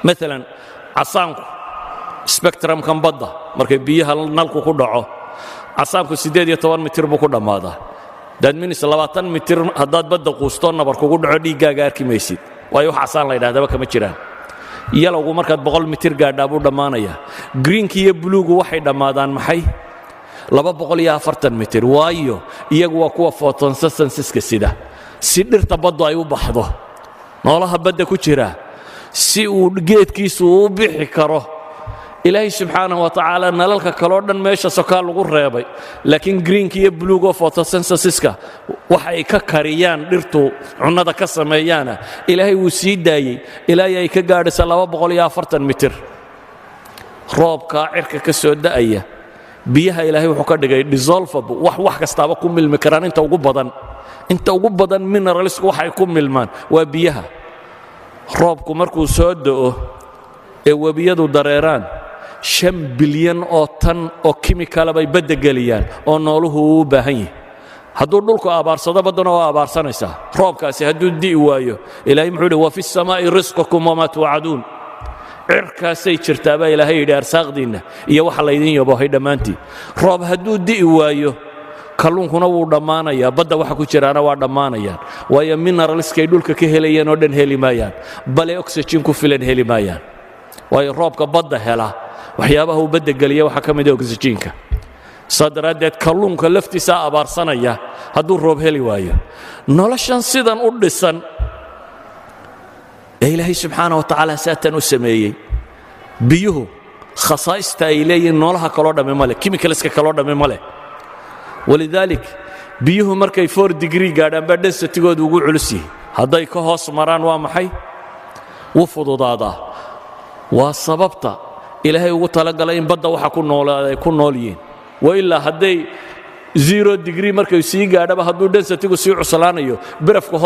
مثلا casaanku spectrum-kan badda markay biyaha nalku ku dhaco casaanku 18 mitir buu ku dhammaadaa dad minis 20 mitir haddaad badda quusto nabar kugu dhaco dhiiggaaga arki maysid waayo wax casaan la yidhaahdaba kama jiraan yalowgu markaad 100 mitir gaadhaa buu dhammaanayaa greenki iyo bluegu waxay dhammaadaan maxay 240 mitir waayo iyagu waa kuwa photosynthesis-ka sida si dhirta baddu ay u baxdo noolaha badda ku jira si uu geedkiisu u bixi karo ilaahay subxaanahu wa tacaala nalalka kaloo dhan meesha sokaa lagu reebay laakiin greenka iyo bluego photosynthesis-ka waxa ay ka kariyaan dhirtu cunnada ka sameeyaana ilaahay wuu sii daayey ilaahay ay ka gaadhaysa 240 mitir roobka cirka ka soo da'aya biyaha ilaahay wuxuu ka dhigay dissolvable wax kastaaba ku milmi karaan inta ugu badan mineralsku waxay ku milmaan waa biyaha roobku markuu soo da'o ee webiyadu dareeraan 5 bilyan oo tan oo chemical bay badda geliyaan oo nooluhu u baahan yahay hadduu dhulku abaarsado baddana waa abaarsanaysaa roobkaasi hadduu di'i waayo ilaahay muxuu yidhi wa fi samaa'i risqukum wamaa tuucaduun cirkaasay jirtaabaa ilaahay yidhi arsaaqdiinna iyo waxa laydin yaboohay dhammaantii roob hadduu di'i waayo kalluunkuna wuu dhammaanayaa badda waxa ku jiraana waa dhammaanayaan waayo mineralskay dhulka ka helayeen oo dhan heli maayaan bale oxygen ku filan heli maayaan waayo roobka badda hela waxyaabaha uu badda geliya waxaa ka mid ah oxygenka saa daraaddeed kalluunka laftiisa abaarsanaya hadduu roob heli waayo noloshan sidan u dhisan ee ilaahay subxaana wa tacaala saatan u sameeyey biyuhu khasaa'ista ay leeyihiin noolaha kaloo dhamme ma leh chemicalska kaloo dhamme ma leh walidaalik biyuhu markay 4 degree gaadhaan baa densitigoodu ugu culus yihi hadday ka hoos maraan waa maxay wuu fududaadaa waa sababta ilaahay ugu talagalay in badda waxa ku nool yihiin wa ilaa hadday 0 degree markay sii gaadhaba hadduu densitigu sii cuslaanayo barafka